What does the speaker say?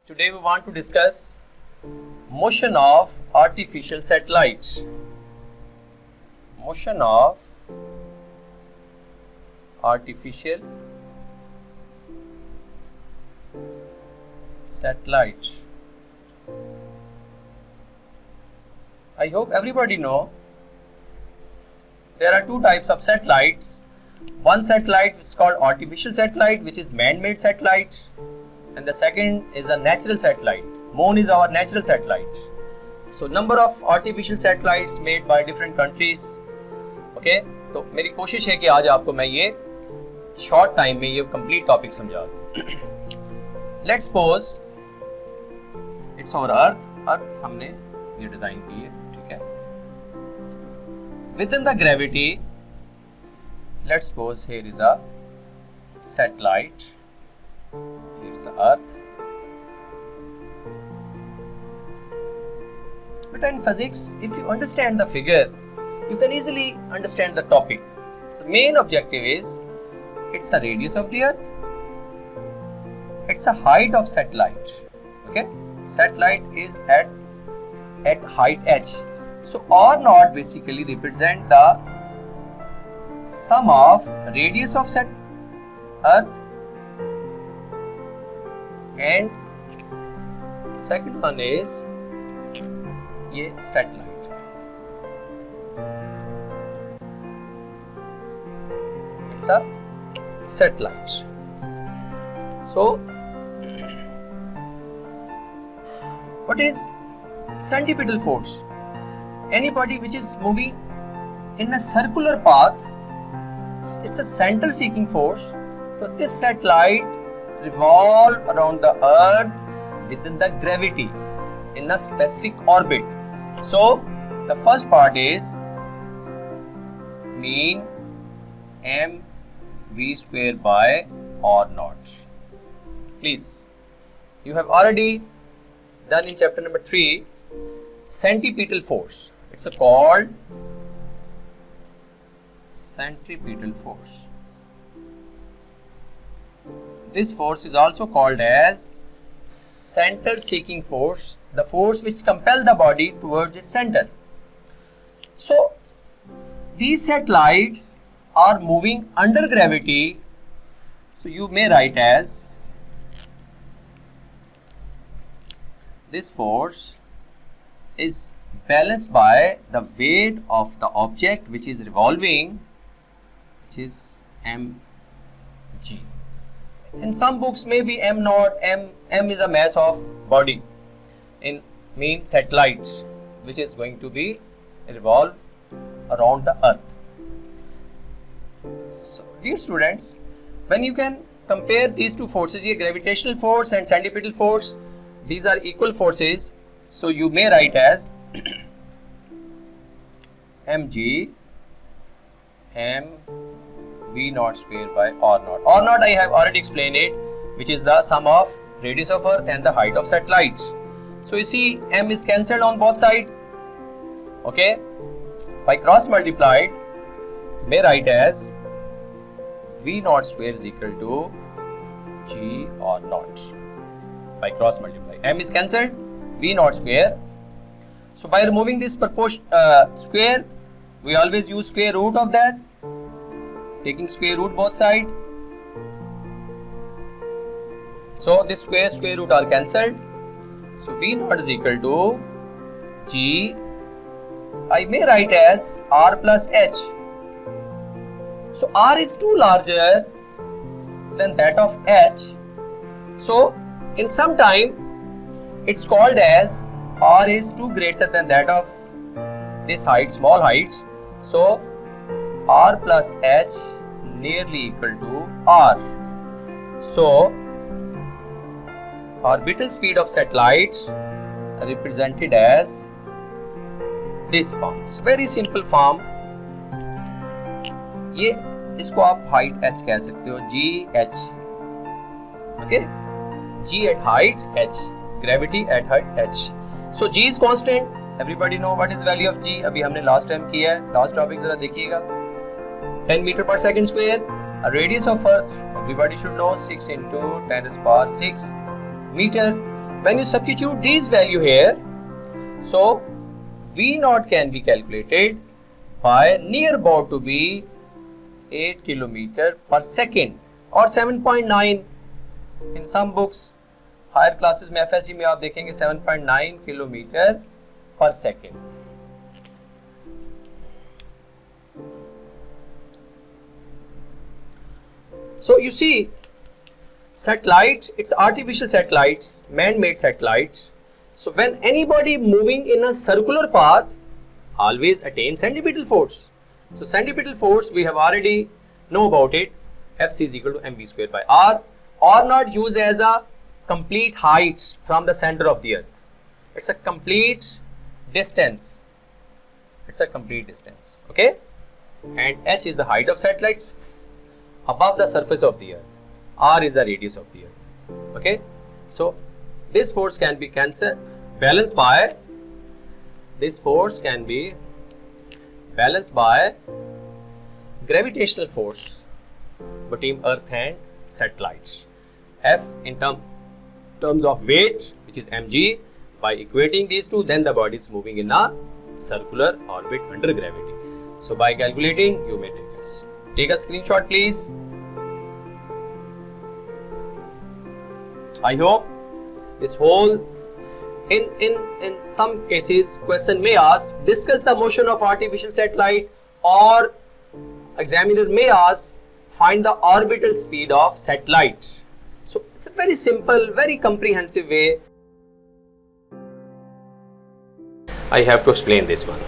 Today we want to discuss motion of artificial satellite. Motion of artificial satellite. I hope everybody know there are two types of satellites. One satellite is called artificial satellite, which is man-made satellite, and the second is a natural satellite. Moon is our natural satellite. So number of artificial satellites made by different countries. Okay, तो मेरी कोशिश है कि आज आपको मैं ये short time में ये कंप्लीट टॉपिक समझा दूं. Let's suppose it's our earth हमने ये डिजाइन की है, ठीक है. With in the gravity, let's suppose here is a satellite, here is the earth. But in physics, if you understand the figure, you can easily understand the topic. Its main objective is, it's a radius of the earth, it's a height of satellite. Okay, satellite is at height h. So r naught basically represent the sum of radius of earth and second one is ये satellite. It's a satellite. So what is centripetal force? Any body which is moving in a circular path, it's a center seeking force. So this satellite revolve around the earth within the gravity in a specific orbit. So the first part is mean mv square by r naught. Please, you have already done in chapter number 3 centripetal force. It's called centripetal force. This force is also called as center seeking force, the force which compels the body towards its center. So these satellites are moving under gravity, so you may write as this force is balanced by the weight of the object which is revolving, which is mg. In some books maybe m naught, m is a mass of body in mean satellite which is going to be revolve around the earth. So dear students, when you can compare these two forces, ये gravitational force and centripetal force, these are equal forces, so you may write as mg m v naught square by r naught. R naught I have already explained it, which is the sum of radius of earth and the height of satellite. So you see m is cancelled on both sides. Okay, by cross multiplied, may write as v naught square is equal to g r naught. By cross multiply, m is cancelled, v naught square. So by removing this square, we always use square root of that, taking square root both sides. So this square root are cancelled. So v naught is equal to g, I may write as r plus h. So r is too larger than that of h. So in some time it's called as r is too greater than that of this height, small height. So r plus h nearly equal to r. So orbital speed of satellites represented as this form. It's very simple form. ये इसको आप height h कह सकते हो, g h. Okay, g at height h, gravity at height h. So g is constant. Everybody know what is value of g. अभी हमने last time किया है. Last topic जरा देखिएगा. 10 meter per second square. A radius of earth, everybody should know, 6 into 10 to the power 6 meter. When you substitute these value here, so V naught can be calculated by near about to be 8 kilometer per second or 7.9 in some books. Higher classes में FSC में आप देखेंगे 7.9 kilometre per second. So you see, satellite, it's artificial satellites, man-made satellites. So when anybody moving in a circular path always attain centripetal force. So centripetal force we have already know about it. Fc is equal to mv square by r. R not used as a complete height from the center of the earth. It's a complete distance. It's a complete distance. Okay. And h is the height of satellites above the surface of the earth. R is the radius of the earth. Okay. So this force can be balanced by, this force can be balanced by gravitational force between earth and satellite. F in terms of weight, which is mg, by equating these two, then the body is moving in a circular orbit under gravity. So by calculating, you may take a screenshot, please. I hope this whole, in some cases, question may ask, discuss the motion of artificial satellite, or examiner may ask, find the orbital speed of satellite. So it's a very simple, very comprehensive way I have to explain this one.